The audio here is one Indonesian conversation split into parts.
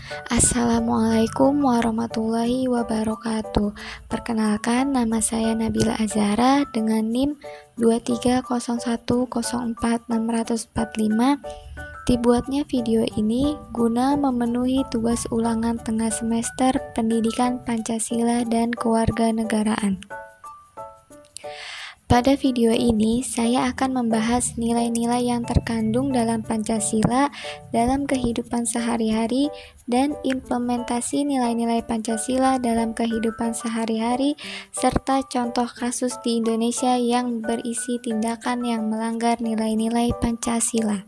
Assalamualaikum warahmatullahi wabarakatuh. Perkenalkan, nama saya Nabila Azhara dengan NIM 230104645. Dibuatnya video ini guna memenuhi tugas ulangan tengah semester Pendidikan Pancasila dan Kewarganegaraan. Pada video ini, saya akan membahas nilai-nilai yang terkandung dalam Pancasila dalam kehidupan sehari-hari dan implementasi nilai-nilai Pancasila dalam kehidupan sehari-hari, serta contoh kasus di Indonesia yang berisi tindakan yang melanggar nilai-nilai Pancasila.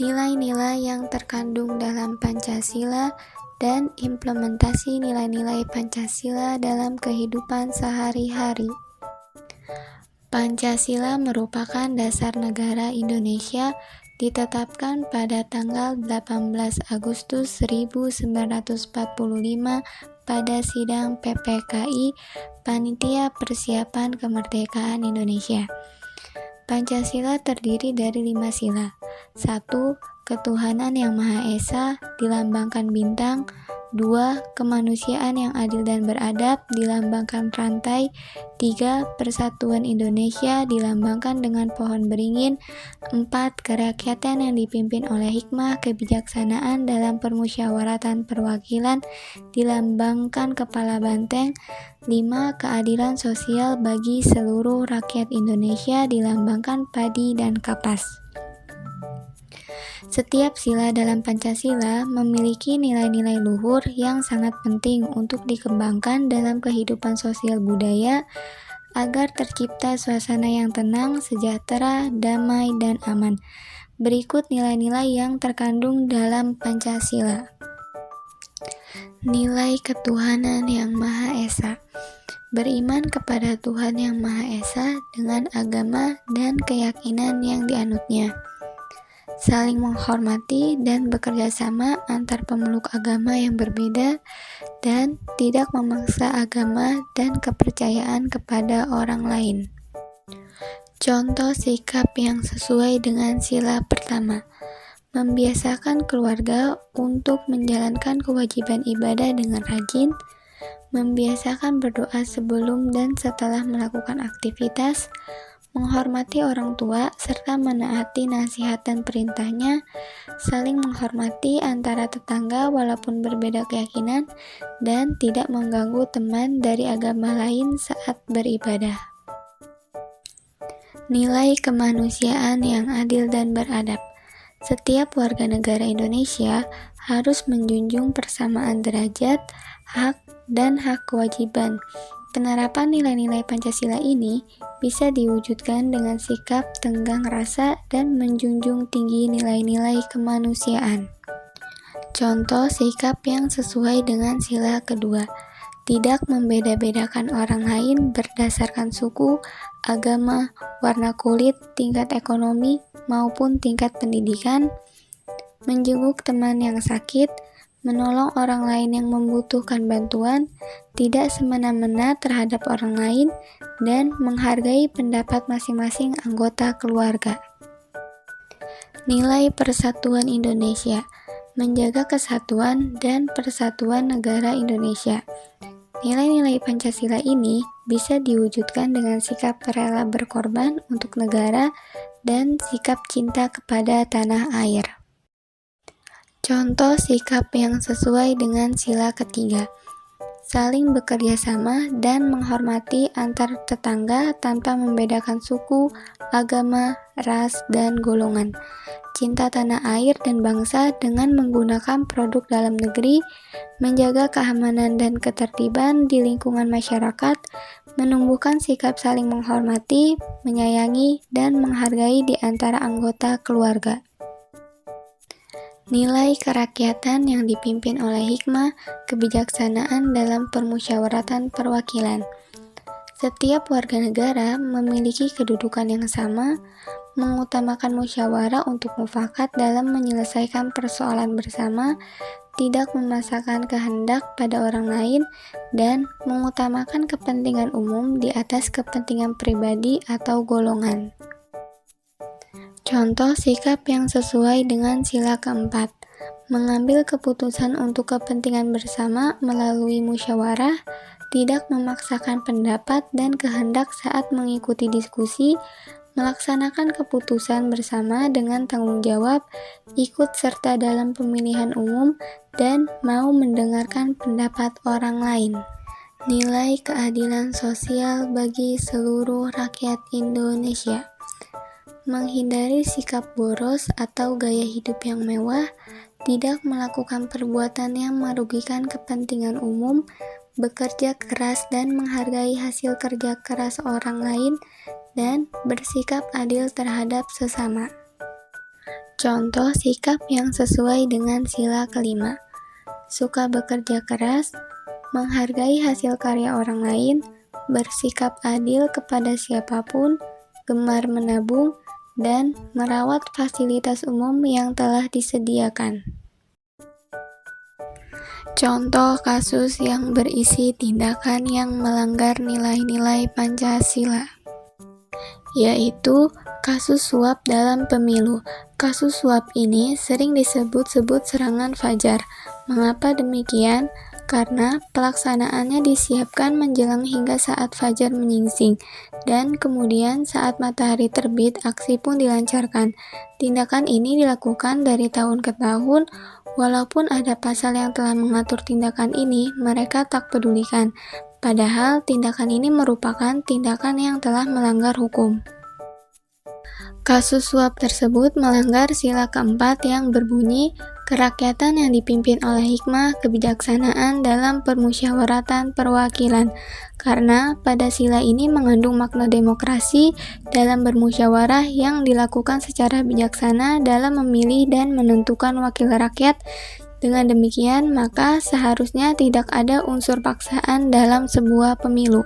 Nilai-nilai yang terkandung dalam Pancasila dan implementasi nilai-nilai Pancasila dalam kehidupan sehari-hari. Pancasila merupakan dasar negara Indonesia, ditetapkan pada tanggal 18 Agustus 1945 pada sidang PPKI Panitia Persiapan Kemerdekaan Indonesia. Pancasila terdiri dari 5 sila. 1. Ketuhanan yang Maha Esa dilambangkan bintang. 2. Kemanusiaan yang adil dan beradab dilambangkan rantai. 3. Persatuan Indonesia dilambangkan dengan pohon beringin. 4. Kerakyatan yang dipimpin oleh hikmah kebijaksanaan dalam permusyawaratan perwakilan dilambangkan kepala banteng. 5. Keadilan sosial bagi seluruh rakyat Indonesia dilambangkan padi dan kapas. Setiap sila dalam Pancasila memiliki nilai-nilai luhur yang sangat penting untuk dikembangkan dalam kehidupan sosial budaya agar tercipta suasana yang tenang, sejahtera, damai, dan aman. Berikut nilai-nilai yang terkandung dalam Pancasila. Nilai ketuhanan yang Maha Esa. Beriman kepada Tuhan yang Maha Esa dengan agama dan keyakinan yang dianutnya. Saling menghormati dan bekerja sama antar pemeluk agama yang berbeda dan tidak memaksa agama dan kepercayaan kepada orang lain. Contoh sikap yang sesuai dengan sila pertama. Membiasakan keluarga untuk menjalankan kewajiban ibadah dengan rajin, membiasakan berdoa sebelum dan setelah melakukan aktivitas, menghormati orang tua serta menaati nasihat dan perintahnya, saling menghormati antara tetangga walaupun berbeda keyakinan, dan tidak mengganggu teman dari agama lain saat beribadah. Nilai kemanusiaan yang adil dan beradab. Setiap warga negara Indonesia harus menjunjung persamaan derajat, hak, dan hak kewajiban. Penerapan nilai-nilai Pancasila ini bisa diwujudkan dengan sikap tenggang rasa dan menjunjung tinggi nilai-nilai kemanusiaan. Contoh sikap yang sesuai dengan sila kedua. Tidak membeda-bedakan orang lain berdasarkan suku, agama, warna kulit, tingkat ekonomi, maupun tingkat pendidikan. Menjenguk teman yang sakit, menolong orang lain yang membutuhkan bantuan, tidak semena-mena terhadap orang lain, dan menghargai pendapat masing-masing anggota keluarga. Nilai persatuan Indonesia. Menjaga kesatuan dan persatuan negara Indonesia. Nilai-nilai Pancasila ini bisa diwujudkan dengan sikap rela berkorban untuk negara dan sikap cinta kepada tanah air. Contoh sikap yang sesuai dengan sila ketiga. Saling bekerja sama dan menghormati antar tetangga tanpa membedakan suku, agama, ras, dan golongan. Cinta tanah air dan bangsa dengan menggunakan produk dalam negeri, menjaga keamanan dan ketertiban di lingkungan masyarakat, menumbuhkan sikap saling menghormati, menyayangi, dan menghargai di antara anggota keluarga. Nilai kerakyatan yang dipimpin oleh hikmah kebijaksanaan dalam permusyawaratan perwakilan. Setiap warga negara memiliki kedudukan yang sama, mengutamakan musyawarah untuk mufakat dalam menyelesaikan persoalan bersama, tidak memaksakan kehendak pada orang lain, dan mengutamakan kepentingan umum di atas kepentingan pribadi atau golongan. Contoh sikap yang sesuai dengan sila keempat. Mengambil keputusan untuk kepentingan bersama melalui musyawarah, tidak memaksakan pendapat dan kehendak saat mengikuti diskusi, melaksanakan keputusan bersama dengan tanggung jawab, ikut serta dalam pemilihan umum, dan mau mendengarkan pendapat orang lain. Nilai keadilan sosial bagi seluruh rakyat Indonesia. Menghindari sikap boros atau gaya hidup yang mewah, tidak melakukan perbuatan yang merugikan kepentingan umum, bekerja keras dan menghargai hasil kerja keras orang lain, dan bersikap adil terhadap sesama. Contoh sikap yang sesuai dengan sila kelima. Suka bekerja keras, menghargai hasil karya orang lain, bersikap adil kepada siapapun, gemar menabung, dan merawat fasilitas umum yang telah disediakan. Contoh kasus yang berisi tindakan yang melanggar nilai-nilai Pancasila, yaitu kasus suap dalam pemilu. Kasus suap ini sering disebut-sebut serangan fajar. Mengapa demikian? Karena pelaksanaannya disiapkan menjelang hingga saat fajar menyingsing, dan kemudian saat matahari terbit aksi pun dilancarkan. Tindakan ini dilakukan dari tahun ke tahun, walaupun ada pasal yang telah mengatur tindakan ini, mereka tak pedulikan. Padahal tindakan ini merupakan tindakan yang telah melanggar hukum. Kasus suap tersebut melanggar sila keempat yang berbunyi kerakyatan yang dipimpin oleh hikmah kebijaksanaan dalam permusyawaratan perwakilan, karena pada sila ini mengandung makna demokrasi dalam bermusyawarah yang dilakukan secara bijaksana dalam memilih dan menentukan wakil rakyat. Dengan demikian, maka seharusnya tidak ada unsur paksaan dalam sebuah pemilu.